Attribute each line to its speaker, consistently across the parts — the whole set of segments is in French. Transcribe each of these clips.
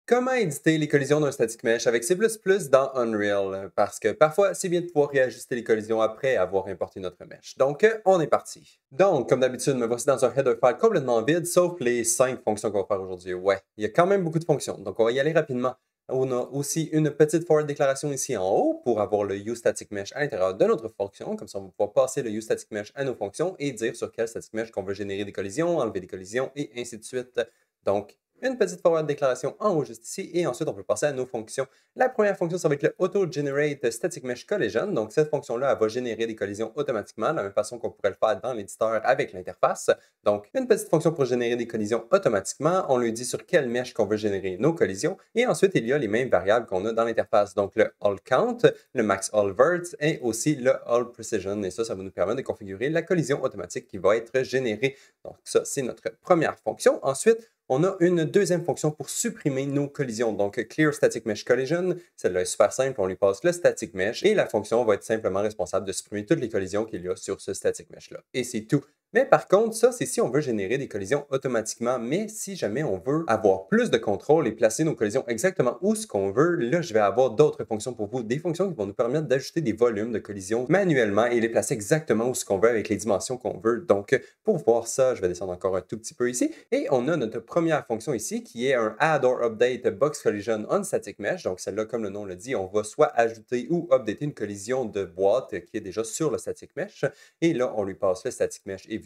Speaker 1: Comment éditer les collisions d'un static mesh avec C++ dans Unreal? Parce que parfois, c'est bien de pouvoir réajuster les collisions après avoir importé notre mesh. Donc, on est parti. Donc, comme d'habitude, me voici dans un header file complètement vide, sauf les 5 fonctions qu'on va faire aujourd'hui. Ouais, il y a quand même beaucoup de fonctions, donc on va y aller rapidement. On a aussi une petite forward déclaration ici en haut pour avoir le uStaticMesh à l'intérieur de notre fonction. Comme ça, on va pouvoir passer le uStaticMesh à nos fonctions et dire sur quel static mesh qu'on veut générer des collisions, enlever des collisions et ainsi de suite. Donc, une petite forward déclaration en haut juste ici, et ensuite on peut passer à nos fonctions. La première fonction, ça va être le Auto-Generate Static Mesh Collision. Donc cette fonction-là, elle va générer des collisions automatiquement, de la même façon qu'on pourrait le faire dans l'éditeur avec l'interface. Donc une petite fonction pour générer des collisions automatiquement. On lui dit sur quel mesh qu'on veut générer nos collisions. Et ensuite, il y a les mêmes variables qu'on a dans l'interface. Donc le All Count, le Max All Verts et aussi le All Precision. Et ça va nous permettre de configurer la collision automatique qui va être générée. Donc ça, c'est notre première fonction. Ensuite, on a une deuxième fonction pour supprimer nos collisions. Donc, Clear Static Mesh Collision, celle-là est super simple, on lui passe le static mesh et la fonction va être simplement responsable de supprimer toutes les collisions qu'il y a sur ce static mesh-là. Et c'est tout. Mais par contre, ça, c'est si on veut générer des collisions automatiquement. Mais si jamais on veut avoir plus de contrôle et placer nos collisions exactement où ce qu'on veut, là, je vais avoir d'autres fonctions pour vous. Des fonctions qui vont nous permettre d'ajuster des volumes de collisions manuellement et les placer exactement où ce qu'on veut avec les dimensions qu'on veut. Donc, pour voir ça, je vais descendre encore un tout petit peu ici. Et on a notre première fonction ici qui est un Add or Update Box Collision on Static Mesh. Donc, celle-là, comme le nom le dit, on va soit ajouter ou updater une collision de boîte qui est déjà sur le static mesh. Et là, on lui passe le static mesh, évidemment.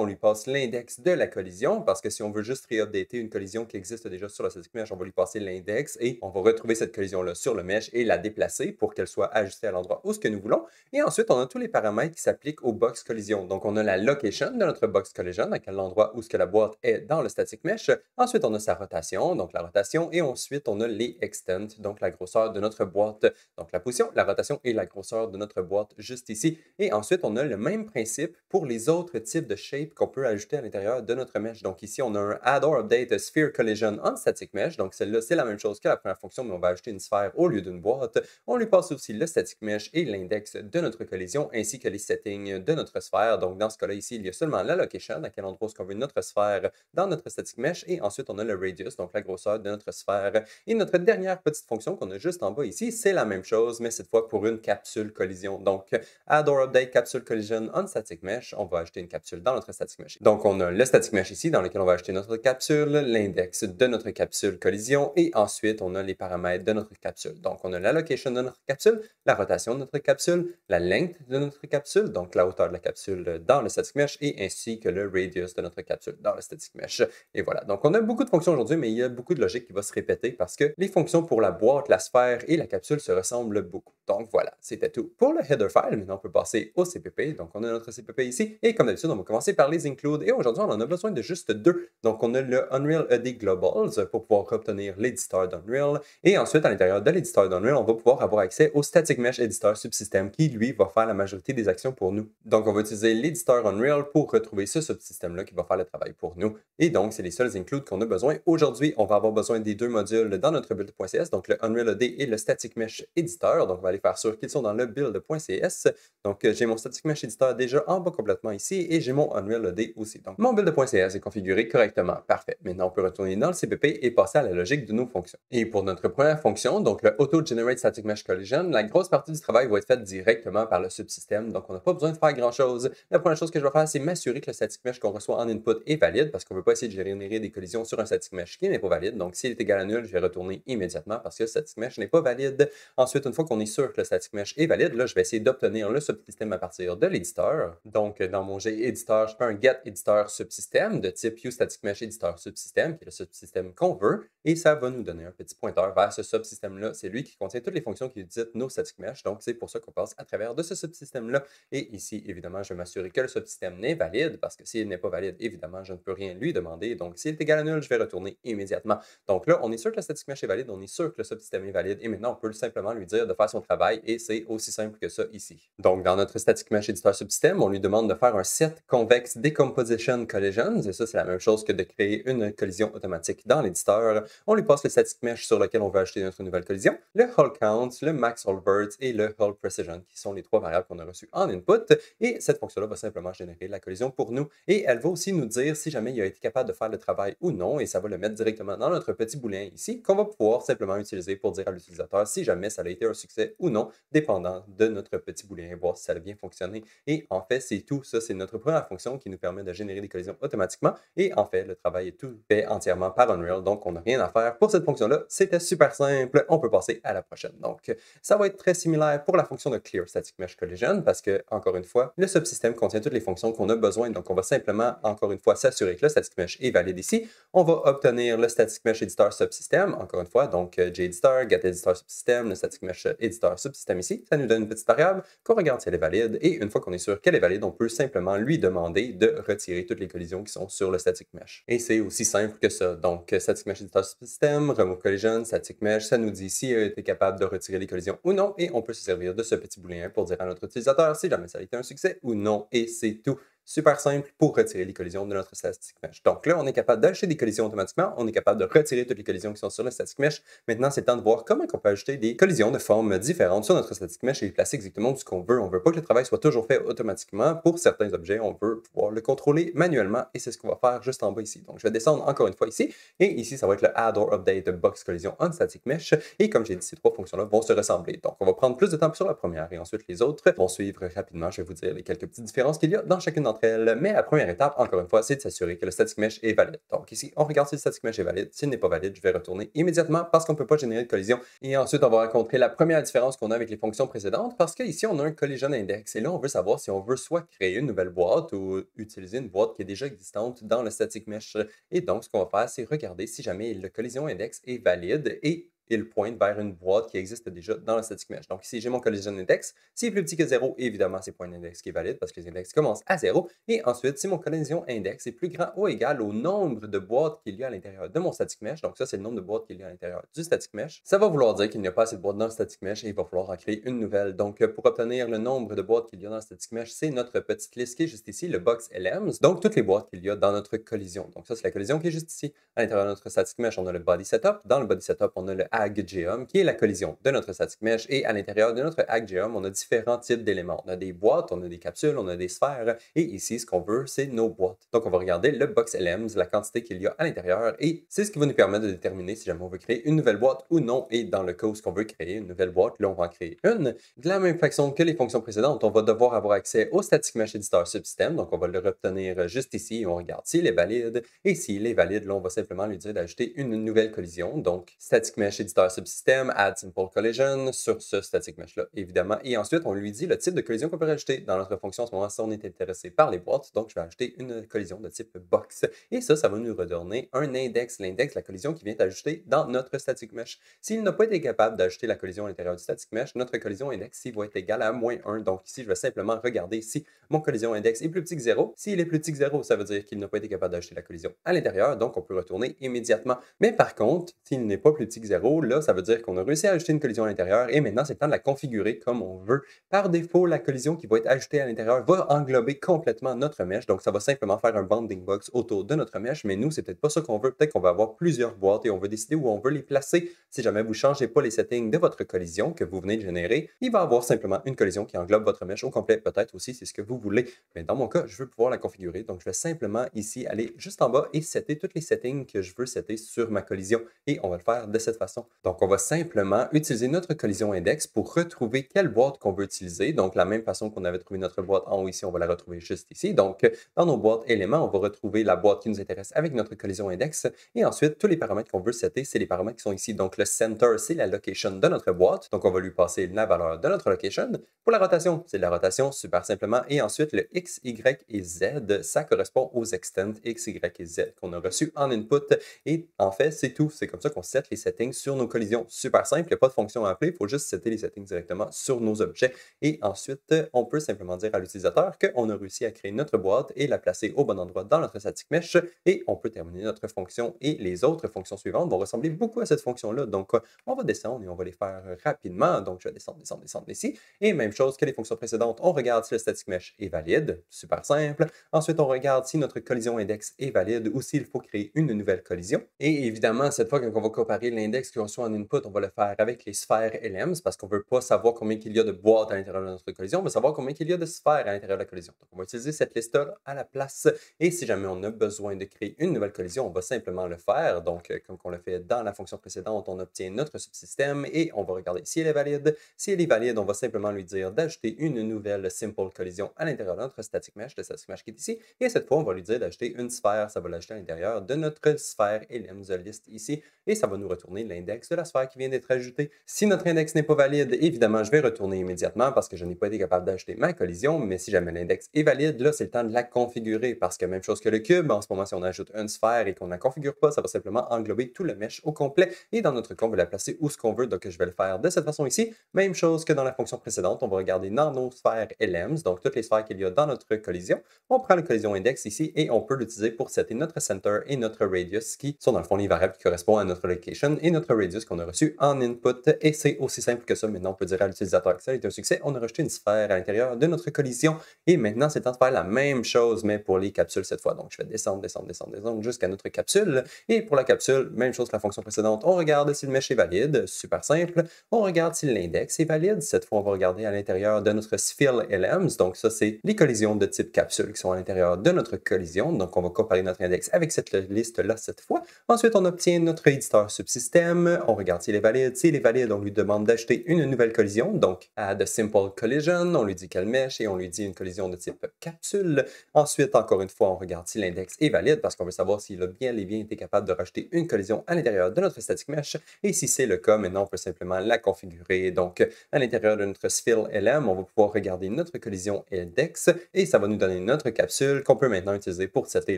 Speaker 1: On lui passe l'index de la collision, parce que si on veut juste réupdater une collision qui existe déjà sur le static mesh, on va lui passer l'index et on va retrouver cette collision-là sur le mesh et la déplacer pour qu'elle soit ajustée à l'endroit où ce que nous voulons. Et ensuite, on a tous les paramètres qui s'appliquent au box collision. Donc, on a la location de notre box collision, à quel endroit où ce que la boîte est dans le static mesh. Ensuite, on a sa rotation, donc la rotation. Et ensuite, on a les extent, donc la grosseur de notre boîte. Donc, la position, la rotation et la grosseur de notre boîte juste ici. Et ensuite, on a le même principe pour les autres types de shapes qu'on peut ajouter à l'intérieur de notre mesh. Donc, ici, on a un Add or Update Sphere Collision on Static Mesh. Donc, celle-là, c'est la même chose que la première fonction, mais on va ajouter une sphère au lieu d'une boîte. On lui passe aussi le static mesh et l'index de notre collision, ainsi que les settings de notre sphère. Donc, dans ce cas-là, ici, il y a seulement la location, à quel endroit est-ce qu'on veut notre sphère dans notre static mesh. Et ensuite, on a le radius, donc la grosseur de notre sphère. Et notre dernière petite fonction qu'on a juste en bas ici, c'est la même chose, mais cette fois pour une capsule collision. Donc, Add or Update Capsule Collision on Static Mesh, on va ajouter une capsule dans notre static mesh. Donc, on a le static mesh ici, dans lequel on va ajouter notre capsule, l'index de notre capsule collision, et ensuite, on a les paramètres de notre capsule. Donc, on a la location de notre capsule, la rotation de notre capsule, la length de notre capsule, donc la hauteur de la capsule dans le static mesh, et ainsi que le radius de notre capsule dans le static mesh. Et voilà. Donc, on a beaucoup de fonctions aujourd'hui, mais il y a beaucoup de logique qui va se répéter parce que les fonctions pour la boîte, la sphère et la capsule se ressemblent beaucoup. Donc, voilà, c'était tout pour le header file. Maintenant, on peut passer au CPP. Donc, on a notre CPP ici. Et comme d'habitude, on va commencer par les includes. Et aujourd'hui, on en a besoin de juste deux. Donc, on a le Unreal ED Globals pour pouvoir obtenir l'éditeur d'Unreal. Et ensuite, à l'intérieur de l'éditeur d'Unreal, on va pouvoir avoir accès au Static Mesh Editor Subsystem qui, lui, va faire la majorité des actions pour nous. Donc, on va utiliser l'éditeur Unreal pour retrouver ce subsystème-là qui va faire le travail pour nous. Et donc, c'est les seuls includes qu'on a besoin. Aujourd'hui, on va avoir besoin des deux modules dans notre build.cs, donc le Unreal ED et le Static Mesh Editor. Donc, on va aller faire sûr qu'ils sont dans le build.cs. Donc, j'ai mon Static Mesh Editor déjà en bas complètement ici et j'ai mon Unreal ED aussi. Donc, mon build.cs est configuré correctement. Parfait. Maintenant, on peut retourner dans le CPP et passer à la logique de nos fonctions. Et pour notre première fonction, donc le Auto Generate Static Mesh Collision, la grosse partie du travail va être faite directement par le subsystème. Donc, on n'a pas besoin de faire grand-chose. La première chose que je vais faire, c'est m'assurer que le Static Mesh qu'on reçoit en input est valide parce qu'on ne veut pas essayer de générer des collisions sur un static mesh qui n'est pas valide. Donc, s'il est égal à nul, je vais retourner immédiatement parce que le static mesh n'est pas valide. Ensuite, une fois qu'on est sûr que le static mesh est valide, là, je vais essayer d'obtenir le subsystème à partir de l'éditeur. Donc, dans mon éditeur, je fais un get éditeur subsystème de type uStatic Mesh Editor Subsystem, qui est le subsystème qu'on veut, et ça va nous donner un petit pointeur vers ce subsystème-là. C'est lui qui contient toutes les fonctions qui utilisent nos static mesh. Donc, c'est pour ça qu'on passe à travers de ce subsystème-là. Et ici, évidemment, je vais m'assurer que le subsystème n'est valide parce que s'il n'est pas valide, évidemment, je ne peux rien lui demander. Donc, s'il est égal à nul, je vais retourner immédiatement. Donc là, on est sûr que le static mesh est valide, on est sûr que le subsystème est valide, et maintenant, on peut simplement lui dire de faire son travail, et c'est aussi simple que ça ici. Donc, dans notre static mesh editor subsystem, on lui demande de faire un set set convex decomposition collisions, et ça, c'est la même chose que de créer une collision automatique dans l'éditeur. On lui passe le static mesh sur lequel on veut ajouter notre nouvelle collision, le hull count, le max hull burst et le hull precision, qui sont les trois variables qu'on a reçues en input. Et cette fonction-là va simplement générer la collision pour nous. Et elle va aussi nous dire si jamais il a été capable de faire le travail ou non, et ça va le mettre directement dans notre petit booléen ici, qu'on va pouvoir simplement utiliser pour dire à l'utilisateur si jamais ça a été un succès ou non, dépendant de notre petit booléen, voir si ça a bien fonctionné. Et en fait, c'est tout. Ça, c'est notre première fonction qui nous permet de générer des collisions automatiquement. Et en fait, le travail est tout fait entièrement par Unreal, donc on n'a rien à faire pour cette fonction-là. C'était super simple. On peut passer à la prochaine. Donc, ça va être très similaire pour la fonction de Clear Static Mesh Collision parce que, encore une fois, le subsystème contient toutes les fonctions qu'on a besoin. Donc, on va simplement, encore une fois, s'assurer que le Static Mesh est valide ici. On va obtenir le Static Mesh Editor Subsystem, encore une fois, donc JEditor, getEditor Subsystem, le Static Mesh Editor Subsystem ici. Ça nous donne une petite variable qu'on regarde si elle est valide. Et une fois qu'on est sûr qu'elle est valide, on peut simplement lui demander de retirer toutes les collisions qui sont sur le Static Mesh. Et c'est aussi simple que ça. Donc, Static Mesh Editor Subsystem, Remove Collision, Static Mesh, ça nous dit si elle était capable de retirer les collisions ou non. Et on peut se servir de ce petit booléen pour dire à notre utilisateur si jamais ça a été un succès ou non. Et c'est tout. Super simple pour retirer les collisions de notre static mesh. Donc là, on est capable d'ajouter des collisions automatiquement. On est capable de retirer toutes les collisions qui sont sur le static mesh. Maintenant, c'est le temps de voir comment on peut ajouter des collisions de formes différentes sur notre static mesh et les placer exactement où ce qu'on veut. On ne veut pas que le travail soit toujours fait automatiquement. Pour certains objets, on veut pouvoir le contrôler manuellement et c'est ce qu'on va faire juste en bas ici. Donc, je vais descendre encore une fois ici. Et ici, ça va être le Add or Update Box Collision on Static Mesh. Et comme j'ai dit, ces trois fonctions-là vont se ressembler. Donc, on va prendre plus de temps sur la première et ensuite les autres vont suivre rapidement. Je vais vous dire les quelques petites différences qu'il y a dans chacune d'entre elles. Mais la première étape, encore une fois, c'est de s'assurer que le static mesh est valide. Donc ici, on regarde si le static mesh est valide. S'il n'est pas valide, je vais retourner immédiatement parce qu'on ne peut pas générer de collision. Et ensuite, on va rencontrer la première différence qu'on a avec les fonctions précédentes parce qu'ici, on a un collision index. Et là, on veut savoir si on veut soit créer une nouvelle boîte ou utiliser une boîte qui est déjà existante dans le static mesh. Et donc, ce qu'on va faire, c'est regarder si jamais le collision index est valide et il pointe vers une boîte qui existe déjà dans le static mesh. Donc ici, j'ai mon collision index. S'il est plus petit que 0, évidemment, c'est point index qui est valide parce que les index commencent à 0. Et ensuite, si mon collision index est plus grand ou égal au nombre de boîtes qu'il y a à l'intérieur de mon static mesh, donc ça, c'est le nombre de boîtes qu'il y a à l'intérieur du static mesh, ça va vouloir dire qu'il n'y a pas assez de boîtes dans le static mesh et il va falloir en créer une nouvelle. Donc, pour obtenir le nombre de boîtes qu'il y a dans le static mesh, c'est notre petite liste qui est juste ici, le box LMs. Donc, toutes les boîtes qu'il y a dans notre collision. Donc, ça, c'est la collision qui est juste ici. À l'intérieur de notre static mesh, on a le body setup. Dans le body setup, on a le ag qui est la collision de notre static mesh. Et à l'intérieur de notre AgGeom, on a différents types d'éléments. On a des boîtes, on a des capsules, on a des sphères. Et ici, ce qu'on veut, c'est nos boîtes. Donc, on va regarder le box LMs, la quantité qu'il y a à l'intérieur. Et c'est ce qui va nous permettre de déterminer si jamais on veut créer une nouvelle boîte ou non. Et dans le cas où on veut créer une nouvelle boîte, là, on va en créer une. De la même façon que les fonctions précédentes, on va devoir avoir accès au static mesh editor subsystem. Donc, on va le obtenir juste ici et on regarde s'il est valide. Et s'il est valide, là, on va simplement lui dire d'ajouter une nouvelle collision. Donc, static mesh editor subsystem, add simple collision sur ce static mesh-là, évidemment. Et ensuite, on lui dit le type de collision qu'on peut rajouter dans notre fonction. En ce moment, si on est intéressé par les boîtes, donc je vais ajouter une collision de type box. Et ça va nous redonner un index, l'index, la collision qui vient ajouter dans notre static mesh. S'il n'a pas été capable d'ajouter la collision à l'intérieur du static mesh, notre collision index ici va être égal à -1. Donc ici, je vais simplement regarder si mon collision index est plus petit que 0. S'il est plus petit que 0, ça veut dire qu'il n'a pas été capable d'ajouter la collision à l'intérieur, donc on peut retourner immédiatement. Mais par contre, s'il n'est pas plus petit que 0, là, ça veut dire qu'on a réussi à ajouter une collision à l'intérieur et maintenant, c'est le temps de la configurer comme on veut. Par défaut, la collision qui va être ajoutée à l'intérieur va englober complètement notre mesh. Donc, ça va simplement faire un bounding box autour de notre mesh, mais nous, c'est peut-être pas ça qu'on veut. Peut-être qu'on va avoir plusieurs boîtes et on veut décider où on veut les placer. Si jamais vous ne changez pas les settings de votre collision que vous venez de générer, il va avoir simplement une collision qui englobe votre mesh au complet. Peut-être aussi, c'est ce que vous voulez. Mais dans mon cas, je veux pouvoir la configurer. Donc, je vais simplement ici aller juste en bas et setter toutes les settings que je veux setter sur ma collision. Et on va le faire de cette façon. Donc, on va simplement utiliser notre collision index pour retrouver quelle boîte qu'on veut utiliser. Donc, la même façon qu'on avait trouvé notre boîte en haut ici, on va la retrouver juste ici. Donc, dans nos boîtes éléments, on va retrouver la boîte qui nous intéresse avec notre collision index. Et ensuite, tous les paramètres qu'on veut setter, c'est les paramètres qui sont ici. Donc, le center, c'est la location de notre boîte. Donc, on va lui passer la valeur de notre location. Pour la rotation, c'est de la rotation, super simplement. Et ensuite, le X, Y et Z, ça correspond aux extents X, Y et Z qu'on a reçus en input. Et en fait, c'est tout. C'est comme ça qu'on set les settings sur nos collisions. Super simple, il n'y a pas de fonction à appeler, il faut juste setter les settings directement sur nos objets. Et ensuite, on peut simplement dire à l'utilisateur qu'on a réussi à créer notre boîte et la placer au bon endroit dans notre static mesh. Et on peut terminer notre fonction. Et les autres fonctions suivantes vont ressembler beaucoup à cette fonction-là. Donc, on va descendre et on va les faire rapidement. Donc, je vais descendre, descendre, descendre ici. Et même chose que les fonctions précédentes, on regarde si le static mesh est valide. Super simple. Ensuite, on regarde si notre collision index est valide ou s'il faut créer une nouvelle collision. Et évidemment, cette fois, quand on va comparer l'index qu'on reçoit en input, on va le faire avec les sphères LMs parce qu'on ne veut pas savoir combien il y a de boîtes à l'intérieur de notre collision, mais savoir combien il y a de sphères à l'intérieur de la collision. Donc, on va utiliser cette liste-là à la place. Et si jamais on a besoin de créer une nouvelle collision, on va simplement le faire. Donc, comme on l'a fait dans la fonction précédente, on obtient notre subsystème et on va regarder si elle est valide. Si elle est valide, on va simplement lui dire d'ajouter une nouvelle simple collision à l'intérieur de notre static mesh, le static mesh qui est ici. Et cette fois, on va lui dire d'ajouter une sphère. Ça va l'ajouter à l'intérieur de notre sphère LMs list ici. Et ça va nous retourner l'index de la sphère qui vient d'être ajoutée. Si notre index n'est pas valide, évidemment, je vais retourner immédiatement parce que je n'ai pas été capable d'ajouter ma collision. Mais si jamais l'index est valide, là, c'est le temps de la configurer parce que même chose que le cube, en ce moment, si on ajoute une sphère et qu'on ne la configure pas, ça va simplement englober tout le mesh au complet. Et dans notre cas, on va la placer où ce qu'on veut. Donc, je vais le faire de cette façon ici. Même chose que dans la fonction précédente, on va regarder dans nos sphères LMs, donc toutes les sphères qu'il y a dans notre collision. On prend la collision index ici et on peut l'utiliser pour setter notre center et notre radius qui sont dans le fond les variables qui correspondent à notre location et notre radius qu'on a reçu en input. Et c'est aussi simple que ça. Maintenant, on peut dire à l'utilisateur que ça est un succès. On a rajouté une sphère à l'intérieur de notre collision. Et maintenant, c'est le temps de faire la même chose, mais pour les capsules cette fois. Donc, je vais descendre, descendre, descendre, descendre jusqu'à notre capsule. Et pour la capsule, même chose que la fonction précédente. On regarde si le mesh est valide. Super simple. On regarde si l'index est valide. Cette fois, on va regarder à l'intérieur de notre fill LMs. Donc, ça, c'est les collisions de type capsule qui sont à l'intérieur de notre collision. Donc, on va comparer notre index avec cette liste-là cette fois. Ensuite, on obtient notre editor subsystem. On regarde s'il est valide. S'il est valide, on lui demande d'ajouter une nouvelle collision. Donc, add a simple collision. On lui dit quel mesh et on lui dit une collision de type capsule. Ensuite, encore une fois, on regarde si l'index est valide parce qu'on veut savoir s'il a bien été capable de rajouter une collision à l'intérieur de notre static mesh. Et si c'est le cas, maintenant, on peut simplement la configurer. Donc, à l'intérieur de notre fill LM, on va pouvoir regarder notre collision index et ça va nous donner notre capsule qu'on peut maintenant utiliser pour setter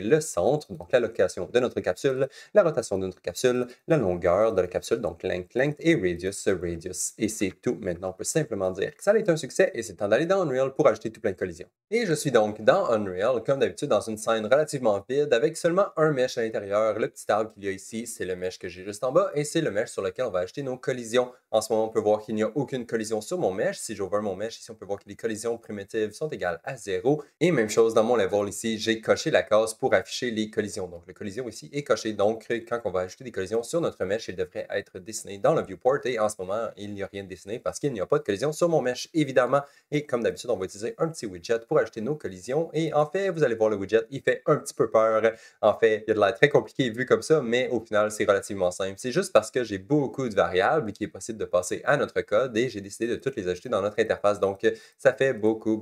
Speaker 1: le centre, donc la location de notre capsule, la rotation de notre capsule, la longueur de la capsule, donc length, length et radius, radius. Et c'est tout. Maintenant, on peut simplement dire que ça a été un succès et c'est le temps d'aller dans Unreal pour ajouter tout plein de collisions. Et je suis donc dans Unreal, comme d'habitude, dans une scène relativement vide avec seulement un mesh à l'intérieur. Le petit arbre qu'il y a ici, c'est le mesh que j'ai juste en bas et c'est le mesh sur lequel on va ajouter nos collisions. En ce moment, on peut voir qu'il n'y a aucune collision sur mon mesh. Si j'ouvre mon mesh, ici, on peut voir que les collisions primitives sont égales à 0. Et même chose dans mon level ici, j'ai coché la case pour afficher les collisions. Donc, la collision ici est cochée. Donc, quand on va ajouter des collisions sur notre mesh, il devrait être dessiné dans le viewport. Et en ce moment, il n'y a rien de dessiné parce qu'il n'y a pas de collision sur mon mesh, évidemment. Et comme d'habitude, on va utiliser un petit widget pour ajouter nos collisions. Et en fait, vous allez voir le widget, il fait un petit peu peur. En fait, il a de l'air très compliqué vu comme ça, mais au final, c'est relativement simple. C'est juste parce que j'ai beaucoup de variables qu'il est possible de passer à notre code et j'ai décidé de toutes les ajouter dans notre interface. Donc, ça fait beaucoup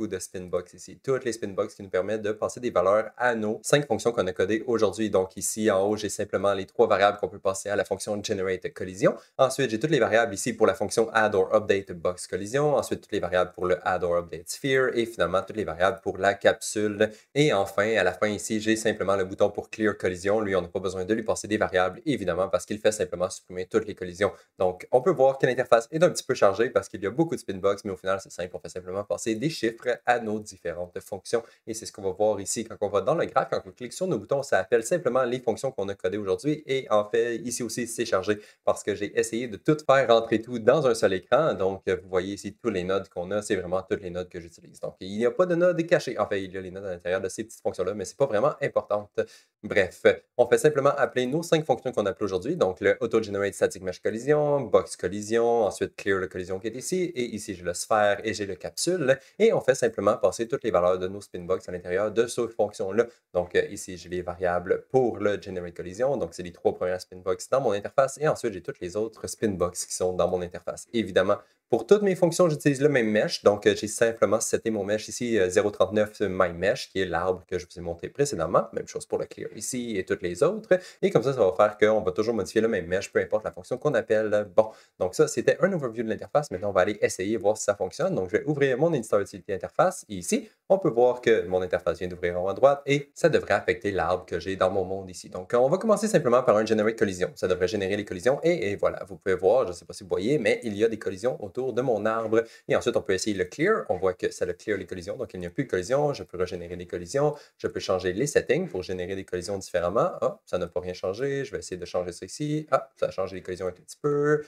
Speaker 1: de spinbox ici. Toutes les spinbox qui nous permettent de passer des valeurs à nos 5 fonctions qu'on a codées aujourd'hui. Donc, ici, en haut, j'ai simplement les 3 variables qu'on peut passer à la fonction generate collision. Ensuite, j'ai toutes les variables ici pour la fonction add or update box collision. Ensuite, toutes les variables pour le add or update sphere et finalement, toutes les variables pour la capsule. Et enfin, à la fin ici, j'ai simplement le bouton pour clear collision. Lui, on n'a pas besoin de lui passer des variables, évidemment, parce qu'il fait simplement supprimer toutes les collisions. Donc, on peut voir que l'interface est un petit peu chargée parce qu'il y a beaucoup de spinbox, mais au final, c'est simple. On fait simplement passer des chiffres à nos différentes fonctions. Et c'est ce qu'on va voir ici quand on va dans le graphe. Quand on clique sur nos boutons, ça appelle simplement les fonctions qu'on a codées aujourd'hui. Et en fait, ici aussi, c'est chargé parce que j'ai essayé de tout faire rentrer tout dans un seul écran. Donc, vous voyez ici tous les nodes qu'on a. C'est vraiment toutes les nodes que j'utilise. Donc, il n'y a pas de nodes cachées. En fait, il y a les nodes à l'intérieur de ces petites fonctions-là, mais ce n'est pas vraiment importante. Bref, on fait simplement appeler nos 5 fonctions qu'on appelle aujourd'hui. Donc, le auto-generate static mesh collision, box collision, ensuite clear le collision qui est ici, et ici j'ai le sphère et j'ai le capsule. Et on fait simplement passer toutes les valeurs de nos spinbox à l'intérieur de ces fonctions-là. Donc, ici j'ai les variables pour le generate collision. Donc, c'est les 3 premières spinbox dans mon interface. Et ensuite, j'ai toutes les autres spinbox qui sont dans mon interface. Évidemment, pour toutes mes fonctions, j'utilise le même mesh. Donc, j'ai simplement seté mon mesh ici 039 myMesh, qui est l'arbre que je vous ai montré précédemment. Même chose pour le clear ici et toutes les autres. Et comme ça va faire qu'on va toujours modifier le même mesh, peu importe la fonction qu'on appelle. Bon, donc ça, c'était un overview de l'interface. Maintenant, on va aller essayer, voir si ça fonctionne. Donc, je vais ouvrir mon éditeur utilité interface. Et ici, on peut voir que mon interface vient d'ouvrir en haut à droite et ça devrait affecter l'arbre que j'ai dans mon monde ici. Donc, on va commencer simplement par un generate collision. Ça devrait générer les collisions et voilà, vous pouvez voir, je ne sais pas si vous voyez, mais il y a des collisions autour autour de mon arbre. Et ensuite, on peut essayer le clear. On voit que ça le clear les collisions, donc il n'y a plus de collisions. Je peux régénérer des collisions. Je peux changer les settings pour générer des collisions différemment. Ah, ça n'a pas rien changé. Je vais essayer de changer ça ici. Ah, ça a changé les collisions un tout petit peu.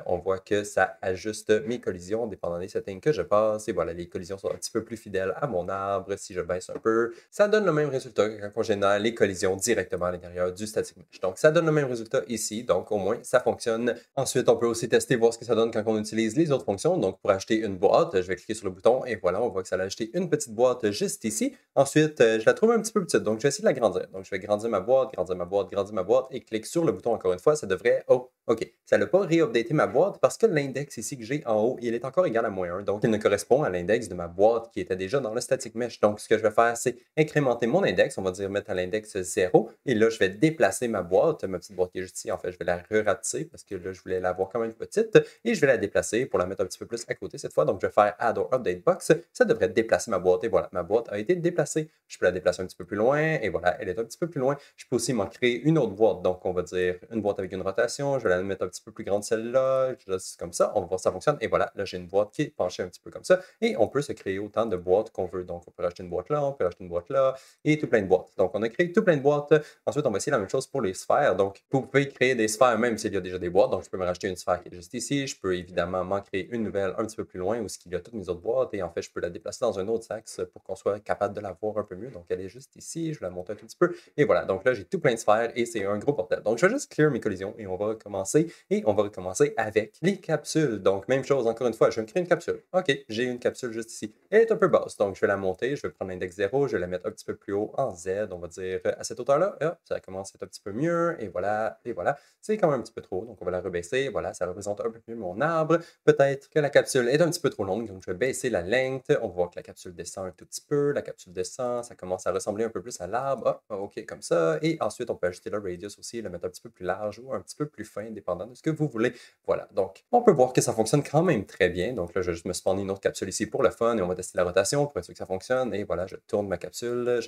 Speaker 1: On voit que ça ajuste mes collisions dépendant des settings que je passe. Et voilà, les collisions sont un petit peu plus fidèles à mon arbre. Si je baisse un peu, ça donne le même résultat que quand on génère les collisions directement à l'intérieur du static mesh. Donc, ça donne le même résultat ici. Donc, au moins, ça fonctionne. Ensuite, on peut aussi tester, voir ce que ça donne quand on utilise les autres fonctions. Donc, pour acheter une boîte, je vais cliquer sur le bouton et voilà, on voit que ça a acheté une petite boîte juste ici. Ensuite, je la trouve un petit peu petite. Donc, je vais essayer de la grandir. Donc, je vais grandir ma boîte, grandir ma boîte, grandir ma boîte et clique sur le bouton encore une fois. Ça devrait... Oh, OK. Ça n'a pas réupdaté ma boîte parce que l'index ici que j'ai en haut, il est encore égal à -1. Donc, il ne correspond à l'index de ma boîte qui était déjà dans le static mesh. Donc, ce que je vais faire, c'est incrémenter mon index. On va dire mettre à l'index 0. Et là, je vais déplacer ma boîte. Ma petite boîte qui est juste ici, en fait, je vais la ratisser parce que là, je voulais la voir quand même petite. Et je vais la déplacer pour la mettre un petit peu plus à côté cette fois. Donc, je vais faire Add or Update Box. Ça devrait déplacer ma boîte. Et voilà, ma boîte a été déplacée. Je peux la déplacer un petit peu plus loin. Et voilà, elle est un petit peu plus loin. Je peux aussi m'en créer une autre boîte. Donc, on va dire une boîte avec une rotation. Je vais la mettre un petit peu plus grande celle-là. Juste comme ça. On va voir si ça fonctionne. Et voilà, là, j'ai une boîte qui est penchée un petit peu comme ça. Et on peut se créer autant de boîtes qu'on veut. Donc, on peut acheter une boîte là, on peut acheter une boîte là et tout plein de boîtes. Donc, on a créé tout plein de boîtes. Ensuite, on va essayer la même chose pour les sphères. Donc, vous pouvez créer des sphères même s'il y a déjà des boîtes. Donc, je peux me racheter une sphère qui est juste ici. Je peux évidemment m'en créer une nouvelle un petit peu plus loin où il y a toutes mes autres boîtes. Et en fait, je peux la déplacer dans un autre axe pour qu'on soit capable de la voir un peu mieux. Donc, elle est juste ici. Je vais la monter un tout petit peu. Et voilà. Donc là, j'ai tout plein de sphères et c'est un gros bordel. Donc, je vais juste clear mes collisions et on va recommencer. Et on va recommencer avec les capsules. Donc, même chose encore une fois. Je vais me créer une capsule. OK, j'ai une capsule juste ici. Elle est un peu basse. Donc, je vais la monter. Je vais prendre l'index 0. Je vais la mettre un petit peu plus haut en Z. On va dire à cette hauteur-là. Hop, ça commence à être un petit peu mieux. Et voilà. Et voilà. C'est quand même un petit peu trop. Donc, on va la rebaisser. Voilà, ça représente un peu mieux mon arbre. Peut-être que la capsule est un petit peu trop longue. Donc, je vais baisser la length. On voit que la capsule descend un tout petit peu. La capsule descend. Ça commence à ressembler un peu plus à l'arbre. Ah, OK, comme ça. Et ensuite, on peut ajouter le radius aussi, le mettre un petit peu plus large ou un petit peu plus fin, dépendant de ce que vous voulez. Voilà. Donc, on peut voir que ça fonctionne quand même très bien. Donc, là, je vais juste me spawner une autre capsule ici pour le fun et on va tester la rotation pour être sûr que ça fonctionne. Et voilà, je tourne ma capsule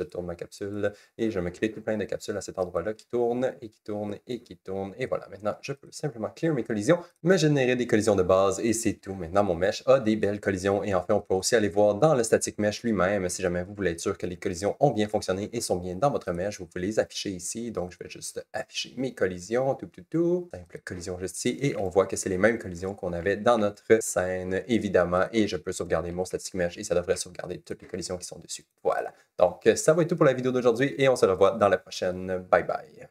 Speaker 1: et je me crée tout plein de capsules à cet endroit-là qui tournent et qui tournent et qui tournent. Et voilà, maintenant, je peux simplement clear mes collisions, me générer des collisions de base et c'est tout. Maintenant, mon mesh a des belles collisions et enfin, on peut aussi aller voir dans le static mesh lui-même si jamais vous voulez être sûr que les collisions ont bien fonctionné et sont bien dans votre mesh. Vous pouvez les afficher ici. Donc, je vais juste afficher mes collisions, simple collision juste ici et on voit que c'est les mêmes collisions qu'on avait dans notre scène, évidemment, et je peux sauvegarder mon static mesh et ça devrait sauvegarder toutes les collisions qui sont dessus. Voilà. Donc, ça va être tout pour la vidéo d'aujourd'hui et on se revoit dans la prochaine. Bye bye.